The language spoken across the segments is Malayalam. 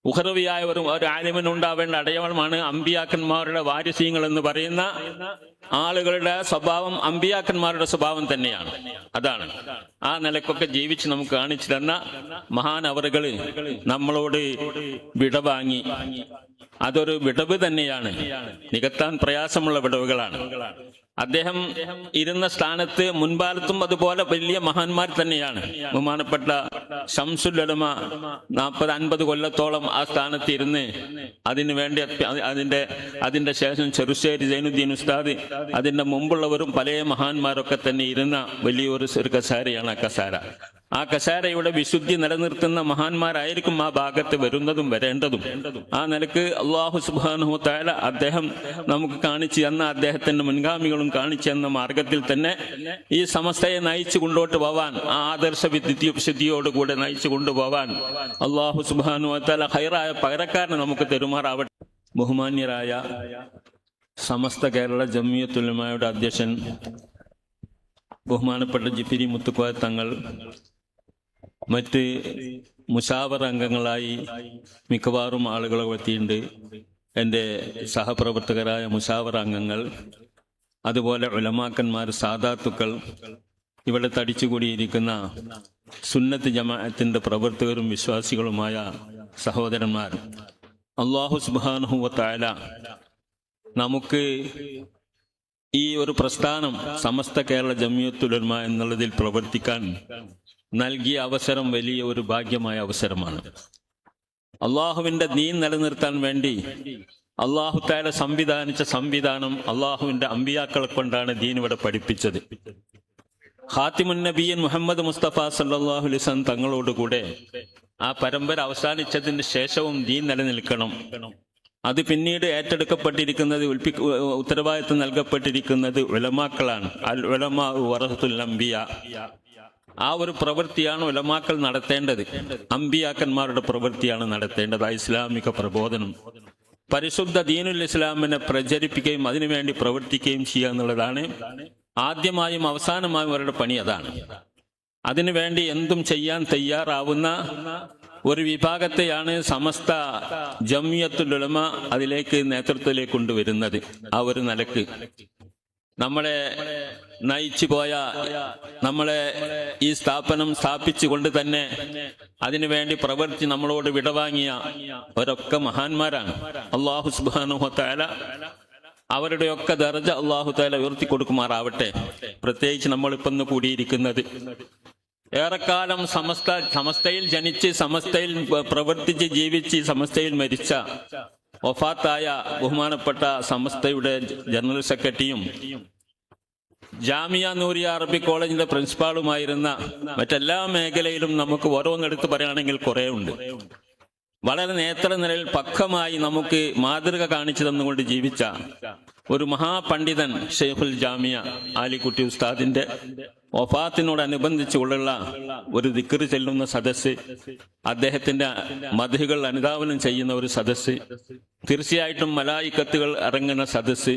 ഉഖറവിയായ ഒരു ആലിമിനുണ്ടാവേണ്ട അടയാളമാണ് അമ്പിയാക്കന്മാരുടെ വാരിസ്യങ്ങൾ എന്ന് പറയുന്ന ആളുകളുടെ സ്വഭാവം അമ്പിയാക്കന്മാരുടെ സ്വഭാവം തന്നെയാണ്. അതാണ് ആ നിലക്കൊക്കെ ജീവിച്ച് നമുക്ക് കാണിച്ചു തന്ന മഹാനവറുകള് നമ്മളോട് വിടവാങ്ങി. അതൊരു വിടവ് തന്നെയാണ്, നികത്താൻ പ്രയാസമുള്ള വിടവുകളാണ്. അദ്ദേഹം ഇരുന്ന സ്ഥാനത്ത് മുൻപാലത്തും അതുപോലെ വലിയ മഹാന്മാർ തന്നെയാണ്. ബഹുമാനപ്പെട്ട ശംസുൽ ഉലമ 40-50 കൊല്ലത്തോളം ആ സ്ഥാനത്ത് ഇരുന്ന് അതിനു വേണ്ടി അതിന്റെ ശേഷം ചെറുശ്ശേരി സൈനുദ്ദീൻ ഉസ്താദ്, അതിന്റെ മുമ്പുള്ളവരും പല മഹാന്മാരൊക്കെ തന്നെ ഇരുന്ന വലിയൊരു കസേരയാണ് ആ കസേര. ആ കസേരയുടെ വിശുദ്ധി നിലനിർത്തുന്ന മഹാന്മാരായിരിക്കും ആ ഭാഗത്ത് വരുന്നതും വരേണ്ടതും. ആ നിലക്ക് അല്ലാഹു സുബ്ഹാനഹു തആല അദ്ദേഹം നമുക്ക് കാണിച്ചു തന്ന, അദ്ദേഹത്തിന്റെ മുൻഗാമികളും കാണിച്ചു തന്ന മാർഗത്തിൽ തന്നെ ഈ സമസ്തയെ നയിച്ചു കൊണ്ടോട്ട് പോവാൻ, ആ ആദർശ വിശുദ്ധിയോടുകൂടെ നയിച്ചു കൊണ്ടുപോവാൻ അല്ലാഹു സുബ്ഹാനഹു തആല ഖൈറായ പകരക്കാരനെ നമുക്ക് തെരുമാറാവട്ടെ. ബഹുമാന്യരായ സമസ്ത കേരള ജംഇയ്യത്തുൽ ഉലമായുടെ അധ്യക്ഷൻ ബഹുമാനപ്പെട്ട ജിഫിരി മുത്തുക്കോയ തങ്ങൾ, മറ്റ് മുശാവറ അംഗങ്ങളായി മിക്കവാറും ആളുകളെ എത്തിയിട്ടുണ്ട്. എൻ്റെ സഹപ്രവർത്തകരായ മുശാവറ അംഗങ്ങൾ, അതുപോലെ ഉലമാക്കന്മാർ, സാദാത്തുക്കൾ, ഇവിടെ തടിച്ചുകൂടിയിരിക്കുന്ന സുന്നത്ത് ജമാഅത്തിന്റെ പ്രവർത്തകരും വിശ്വാസികളുമായ സഹോദരന്മാർ, അല്ലാഹു സുബ്ഹാനഹു വ തആല നമുക്ക് ഈ ഒരു പ്രസ്ഥാനം സമസ്ത കേരള ജംഇയ്യത്തുൽ ഉലമ എന്നുള്ളതിൽ പ്രവർത്തിക്കാൻ നൽകിയ അവസരം വലിയ ഒരു ഭാഗ്യമായ അവസരമാണ്. അള്ളാഹുവിന്റെ ദീൻ നിലനിർത്താൻ വേണ്ടി അള്ളാഹു തആല സംവിധാനിച്ച സംവിധാനം അള്ളാഹുവിന്റെ അമ്പിയാക്കളെ കൊണ്ടാണ് ദീൻ ഇവിടെ പഠിപ്പിച്ചത്. ഖാതിമുൻ നബിയ്യൻ മുഹമ്മദ് മുസ്തഫ സല്ലല്ലാഹു അലൈഹി വസല്ലം തങ്ങളോടുകൂടെ ആ പരമ്പര അവസാനിച്ചതിന് ശേഷവും ദീൻ നിലനിൽക്കണം. അത് പിന്നീട് ഏറ്റെടുക്കപ്പെട്ടിരിക്കുന്നത്, ഉത്തരവാദിത്വം നൽകപ്പെട്ടിരിക്കുന്നത് ഉലമാക്കളാണ്. അൽ ഉലമാ വറസത്തുൽ അംബിയാ. ആ ഒരു പ്രവൃത്തിയാണ് ഉലമാക്കൾ നടത്തേണ്ടത്. അമ്പിയാക്കന്മാരുടെ പ്രവൃത്തിയാണ് നടത്തേണ്ടത്. ഇസ്ലാമിക പ്രബോധനം, പരിശുദ്ധ ദീനുൽ ഇസ്ലാമിനെ പ്രചരിപ്പിക്കുകയും അതിനുവേണ്ടി പ്രവർത്തിക്കുകയും ചെയ്യുക എന്നുള്ളതാണ് ആദ്യമായും അവസാനമായും അവരുടെ പണി. അതാണ്. അതിനുവേണ്ടി എന്തും ചെയ്യാൻ തയ്യാറാവുന്ന ഒരു വിഭാഗത്തെയാണ് സമസ്ത ജംഇയ്യത്തുൽ ഉലമ അതിലേക്ക് നേതൃത്വത്തിലേക്ക് കൊണ്ടുവരുന്നത്. ആ ഒരു നിലക്ക് നമ്മളെ നയിച്ചു പോയ, നമ്മളെ ഈ സ്ഥാപനം സ്ഥാപിച്ചുകൊണ്ട് തന്നെ അതിനുവേണ്ടി പ്രവർത്തി നമ്മളോട് വിടവാങ്ങിയ അവരൊക്കെ മഹാന്മാരാണ്. അല്ലാഹു സുബ്ഹാനഹു വ തആല അവരുടെയൊക്കെ ദർജ അല്ലാഹു തആല ഉയർത്തി കൊടുക്കുമാറാവട്ടെ. പ്രത്യേകിച്ച് നമ്മളിപ്പം ഇന്ന് കൂടിയിരിക്കുന്നത് ഏറെക്കാലം സമസ്തയിൽ ജനിച്ച്, സമസ്തയിൽ പ്രവർത്തിച്ച്, ജീവിച്ച്, സമസ്തയിൽ മരിച്ച വഫാത്തായ ബഹുമാനപ്പെട്ട സമസ്തയുടെ ജനറൽ സെക്രട്ടറിയും ജാമിയ നൂരിയ അറബിക് കോളേജിന്റെ പ്രിൻസിപ്പാളുമായിരുന്ന, മറ്റെല്ലാ മേഖലയിലും നമുക്ക് ഓരോന്നെടുത്ത് പറയുകയാണെങ്കിൽ കുറെ ഉണ്ട്. വളരെ നേതൃനിലയിൽ പക്വമായി നമുക്ക് മാതൃക കാണിച്ചു തന്നുകൊണ്ട് ജീവിച്ച ഒരു മഹാപണ്ഡിതൻ ഷെയ്ഖുൽ ജാമിയ ആലിക്കുട്ടി ഉസ്താദിന്റെ വഫാത്തിനോടനുബന്ധിച്ചുള്ള ഒരു ദിക്ർ ചെല്ലുന്ന സദസ്സ്, അദ്ദേഹത്തിന്റെ മദ്ഹുകൾ അനുധാവനം ചെയ്യുന്ന ഒരു സദസ്സ്, തീർച്ചയായിട്ടും മലായിക്കത്തുകൾ ഇറങ്ങുന്ന സദസ്സ്,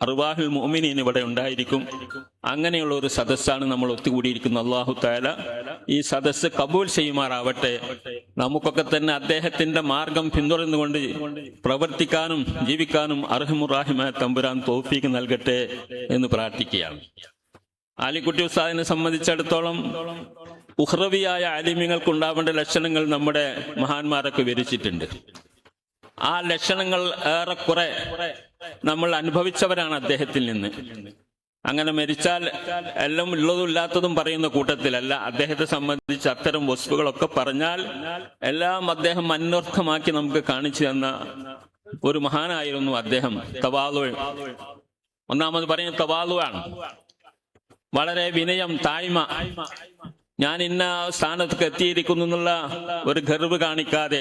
അർവാഹുൽ മുഅ്മിനീൻ ഇവിടെ ഉണ്ടായിരിക്കും. അങ്ങനെയുള്ള ഒരു സദസ്സാണ് നമ്മൾ ഒത്തുകൂടിയിരിക്കുന്നത്. അല്ലാഹു തആല ഈ സദസ്സ് കബൂൽ ചെയ്യുമാറാവട്ടെ. നമുക്കൊക്കെ തന്നെ അദ്ദേഹത്തിന്റെ മാർഗം പിന്തുടർന്നുകൊണ്ട് പ്രവർത്തിക്കാനും ജീവിക്കാനും അർഹമുറാഹിമായ തമ്പുരാൻ തൗഫീഖ് നൽകട്ടെ എന്ന് പ്രാർത്ഥിക്കുകയാണ്. ആലിക്കുട്ടി ഉസ്താദിനെ സംബന്ധിച്ചിടത്തോളം ഉഖ്റവിയായ ആലിമ്യങ്ങൾക്ക് ഉണ്ടാവേണ്ട ലക്ഷണങ്ങൾ നമ്മുടെ മഹാന്മാരൊക്കെ വിവരിച്ചിട്ടുണ്ട്. ആ ലക്ഷണങ്ങൾ ഏറെക്കുറെ നമ്മൾ അനുഭവിച്ചവരാണ് അദ്ദേഹത്തിൽ നിന്ന്. അങ്ങനെ മരിച്ചാൽ എല്ലാം ഉള്ളതും ഇല്ലാത്തതും പറയുന്ന കൂട്ടത്തിലല്ല. അദ്ദേഹത്തെ സംബന്ധിച്ച് അത്തരം വസ്തുക്കളൊക്കെ പറഞ്ഞാൽ എല്ലാം അദ്ദേഹം അന്വർത്ഥമാക്കി നമുക്ക് കാണിച്ചു തന്ന ഒരു മഹാനായിരുന്നു അദ്ദേഹം. തവാളു, ഒന്നാമത് പറയുന്നത് തവാളു ആണ്. വളരെ വിനയം, താഴ്മ. ഞാൻ ഇന്ന സ്ഥാനത്തേക്ക് എത്തിയിരിക്കുന്നു എന്നുള്ള ഒരു ഗർവ് കാണിക്കാതെ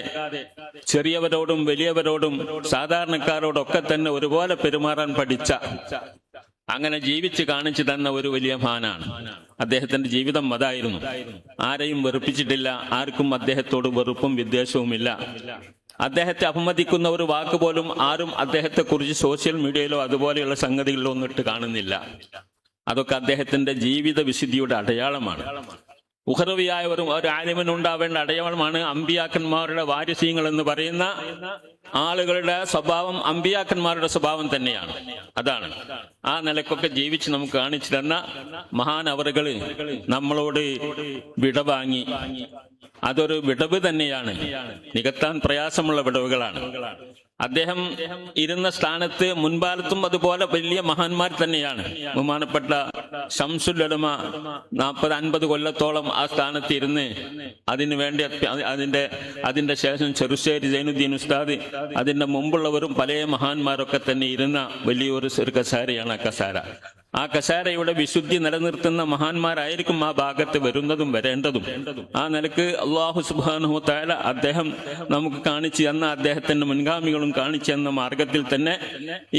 ചെറിയവരോടും വലിയവരോടും സാധാരണക്കാരോടൊക്കെ തന്നെ ഒരുപോലെ പെരുമാറാൻ പഠിച്ച, അങ്ങനെ ജീവിച്ച് കാണിച്ചു തന്ന ഒരു വലിയ മഹാനാണ്. അദ്ദേഹത്തിന്റെ ജീവിതം അതായിരുന്നു. ആരെയും വെറുപ്പിച്ചിട്ടില്ല. ആർക്കും അദ്ദേഹത്തോട് വെറുപ്പും വിദ്വേഷവുമില്ല. അദ്ദേഹത്തെ അപമതിക്കുന്ന ഒരു വാക്ക് പോലും ആരും അദ്ദേഹത്തെ കുറിച്ച് സോഷ്യൽ മീഡിയയിലോ അതുപോലെയുള്ള സംഗതികളിലോ ഒന്നും ഇട്ട് കാണുന്നില്ല. അതൊക്കെ അദ്ദേഹത്തിന്റെ ജീവിത വിശുദ്ധിയുടെ അടയാളമാണ്. ഉഖറവിയായ ഒരു ആലിമിനുണ്ടാവേണ്ട അടയാളമാണ് അമ്പിയാക്കന്മാരുടെ വാരിസ്യങ്ങൾ എന്ന് പറയുന്ന ആളുകളുടെ സ്വഭാവം അമ്പിയാക്കന്മാരുടെ സ്വഭാവം തന്നെയാണ്. അതാണ് ആ നിലക്കൊക്കെ ജീവിച്ച് നമുക്ക് കാണിച്ചു തന്ന മഹാനവറുകള് നമ്മളോട് വിടവാങ്ങി. അതൊരു വിടവ് തന്നെയാണ്, നികത്താൻ പ്രയാസമുള്ള വിടവുകളാണ്. അദ്ദേഹം ഇരുന്ന സ്ഥാനത്ത് മുൻപാലത്തും അതുപോലെ വലിയ മഹാന്മാർ തന്നെയാണ്. ബഹുമാനപ്പെട്ട ശംസുൽ ഉലമ 40-50 കൊല്ലത്തോളം ആ സ്ഥാനത്ത് ഇരുന്ന് അതിനു വേണ്ടി അതിന്റെ ശേഷം ചെറുശ്ശേരി സൈനുദ്ദീൻ ഉസ്താദ്, അതിന്റെ മുമ്പുള്ളവരും പല മഹാന്മാരൊക്കെ തന്നെ ഇരുന്ന വലിയൊരു കസേരയാണ് ആ കസേര. ആ കസേരയുടെ വിശുദ്ധി നിലനിർത്തുന്ന മഹാന്മാരായിരിക്കും ആ ഭാഗത്ത് വരുന്നതും വരേണ്ടതും. ആ നിലക്ക് അല്ലാഹു സുബ്ഹാനഹു തആല അദ്ദേഹം നമുക്ക് കാണിച്ചു തന്ന, അദ്ദേഹത്തിന്റെ മുൻഗാമികളും കാണിച്ചു തന്ന മാർഗത്തിൽ തന്നെ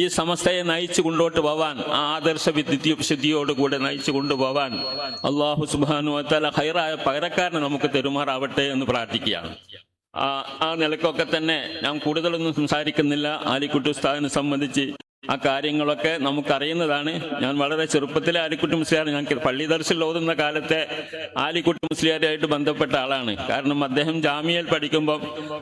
ഈ സമസ്തയെ നയിച്ചു കൊണ്ടോട്ട് പോവാൻ, ആ ആദർശ വിശുദ്ധിയോടുകൂടെ നയിച്ചു കൊണ്ടുപോവാൻ അല്ലാഹു സുബ്ഹാനഹു തആല ഖൈറായ പകരക്കാരനെ നമുക്ക് തെരുമാറാവട്ടെ എന്ന് പ്രാർത്ഥിക്കുകയാണ്. ആ നിലക്കൊക്കെ തന്നെ ഞാൻ കൂടുതലൊന്നും സംസാരിക്കുന്നില്ല. ആലിക്കുട്ടി ഉസ്താദിനെ സംബന്ധിച്ച് ആ കാര്യങ്ങളൊക്കെ നമുക്കറിയുന്നതാണ്. ഞാൻ വളരെ ചെറുപ്പത്തിലെ ആലിക്കുട്ടി മുസ്ലിയാർ, ഞാൻ പള്ളി ദർസിൽ ഓതുന്ന കാലത്തെ ആലിക്കുട്ടി മുസ്ലിയാരുമായിട്ട് ബന്ധപ്പെട്ട ആളാണ്. കാരണം അദ്ദേഹം ജാമിയയിൽ പഠിക്കുമ്പോൾ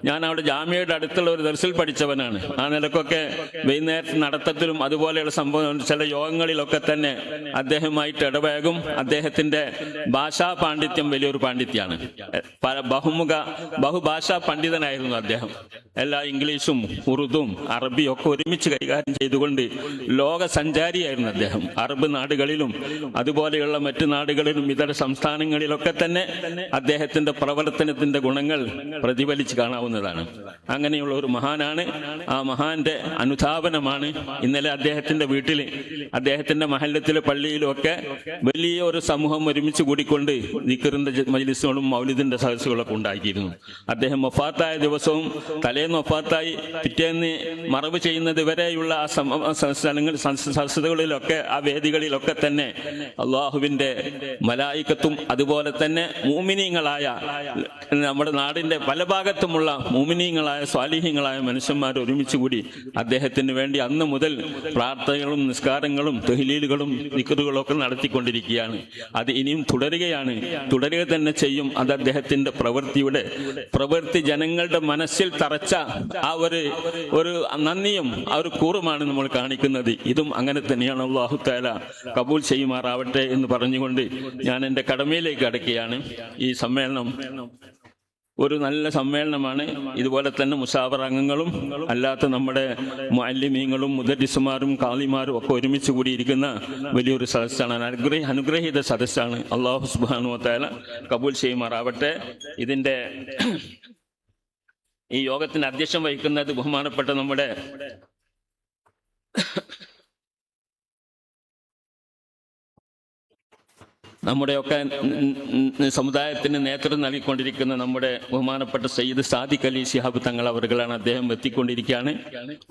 ഞാൻ അവിടെ ജാമിയയുടെ അടുത്തുള്ള ഒരു ദർസിൽ പഠിച്ചവനാണ്. ആ നിലക്കൊക്കെ വൈകുന്നേരത്തെ നടത്തത്തിലും അതുപോലെയുള്ള സംഭവം ചില യോഗങ്ങളിലൊക്കെ തന്നെ അദ്ദേഹമായിട്ട് ഇടപഴകും. അദ്ദേഹത്തിന്റെ ഭാഷാ പാണ്ഡിത്യം വലിയൊരു പാണ്ഡിത്യമാണ്. ബഹുഭാഷാ പണ്ഡിതനായിരുന്നു അദ്ദേഹം. എല്ലാ ഇംഗ്ലീഷും ഉറുദും അറബിയും ഒക്കെ ഒരുമിച്ച് കൈകാര്യം ചെയ്തുകൊണ്ട് ലോക സഞ്ചാരിയായിരുന്നു അദ്ദേഹം. അറബ് നാടുകളിലും അതുപോലെയുള്ള മറ്റു നാടുകളിലും ഇതര സംസ്ഥാനങ്ങളിലൊക്കെ തന്നെ അദ്ദേഹത്തിന്റെ പ്രവർത്തനത്തിന്റെ ഗുണങ്ങൾ പ്രതിഫലിച്ച് കാണാവുന്നതാണ്. അങ്ങനെയുള്ള ഒരു മഹാനാണ്. ആ മഹാന്റെ അനുധാപനമാണ് ഇന്നലെ അദ്ദേഹത്തിന്റെ വീട്ടിൽ, അദ്ദേഹത്തിന്റെ മഹല്ലത്തിലെ പള്ളിയിലും ഒക്കെ വലിയ ഒരു സമൂഹം ഒരുമിച്ച് കൂടിക്കൊണ്ട് ദിക്റിന്റെ മജ്ലിസുകളും മൗലിദിന്റെ സദസ്സുകളൊക്കെ ഉണ്ടാക്കിയിരുന്നു. അദ്ദേഹം വഫാത്തായ ദിവസവും തലേന്ന് വഫാത്തായി പിറ്റേന്ന് മറവ് ചെയ്യുന്നത് വരെയുള്ള ആ സദസ്സുകളിലൊക്കെ, ആ വേദികളിലൊക്കെ തന്നെ അള്ളാഹുവിന്റെ മലായികത്തും അതുപോലെ തന്നെ മുഅ്മിനീങ്ങളായ നമ്മുടെ നാടിന്റെ പല ഭാഗത്തുമുള്ള മുഅ്മിനീങ്ങളായ സ്വാലിഹീങ്ങളായ മനുഷ്യന്മാർ ഒരുമിച്ച് കൂടി അദ്ദേഹത്തിന് വേണ്ടി അന്ന് മുതൽ പ്രാർത്ഥനകളും നിസ്കാരങ്ങളും തഹ്ലീലുകളും ദിക്റുകളും ഒക്കെ നടത്തിക്കൊണ്ടിരിക്കുകയാണ്. അത് ഇനിയും തുടരുക തന്നെ ചെയ്യും. അത് അദ്ദേഹത്തിന്റെ പ്രവൃത്തി ജനങ്ങളുടെ മനസ്സിൽ തറച്ച ആ ഒരു നന്ദിയും ആ ഒരു കൂറുമാണ് നമ്മൾ കാണിക്കുന്നത്. ഇതും അങ്ങനെ തന്നെയാണ്. അല്ലാഹു തആല കബൂൽ ചെയ്യുമാറാവട്ടെ എന്ന് പറഞ്ഞുകൊണ്ട് ഞാൻ എൻ്റെ കടമയിലേക്ക് കടക്കുകയാണ്. ഈ സമ്മേളനം ഒരു നല്ല സമ്മേളനമാണ്. ഇതുപോലെ തന്നെ മുസാവറ അംഗങ്ങളും അല്ലാത്ത നമ്മുടെ മുഅല്ലിമീങ്ങളും മുദരിസുമാരും കാളിമാരും ഒക്കെ ഒരുമിച്ച് കൂടിയിരിക്കുന്ന വലിയൊരു സദസ്സാണ്. അനുഗ്രഹീത സദസ്സാണ്. അല്ലാഹു സുബ്ഹാനഹു വ തആല കബൂൽ ചെയ്യുമാറാവട്ടെ. ഇതിന്റെ ഈ യോഗത്തിന് അധ്യക്ഷം വഹിക്കുന്നത് ബഹുമാനപ്പെട്ട നമ്മുടെയൊക്കെ സമുദായത്തിന് നേതൃത്വം നൽകിക്കൊണ്ടിരിക്കുന്ന നമ്മുടെ ബഹുമാനപ്പെട്ട സയ്യിദ് സാദിഖ് അലി ശിഹാബ് തങ്ങൾ അവറുകളാണ്. അദ്ദേഹം എത്തിക്കൊണ്ടിരിക്കുകയാണ്,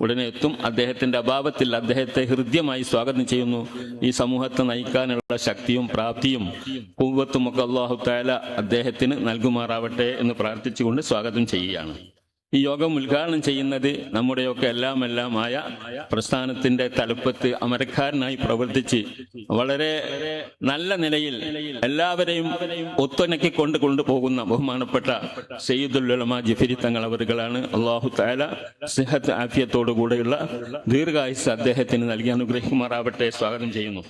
ഉടനെ എത്തും. അദ്ദേഹത്തിന്റെ അഭാവത്തിൽ അദ്ദേഹത്തെ ഹൃദ്യമായി സ്വാഗതം ചെയ്യുന്നു. ഈ സമൂഹത്തെ നയിക്കാനുള്ള ശക്തിയും പ്രാപ്തിയും ഖുവ്വത്തും ഒക്കെ അല്ലാഹു തആല അദ്ദേഹത്തിന് നൽകുമാറാവട്ടെ എന്ന് പ്രാർത്ഥിച്ചുകൊണ്ട് സ്വാഗതം ചെയ്യുകയാണ്. ഈ യോഗം ഉദ്ഘാടനം ചെയ്യുന്നത് നമ്മുടെയൊക്കെ എല്ലാമായ പ്രസ്ഥാനത്തിന്റെ തലപ്പത്ത് അമരക്കാരനായി പ്രവർത്തിച്ച് വളരെ നല്ല നിലയിൽ എല്ലാവരെയും ഒത്തുണക്കി കൊണ്ടുപോകുന്ന ബഹുമാനപ്പെട്ട സയ്യിദുൽ ഉലമ ജിഫരി തങ്ങൾ അവറുകളാണ്. അല്ലാഹു തആല സിഹത്ത് ആഫിയത്തോടു കൂടെയുള്ള ദീർഘായുസ്സ് അദ്ദേഹത്തിന് നൽകി അനുഗ്രഹിക്കുമാറാവട്ടെ. സ്വാഗതം ചെയ്യുന്നു.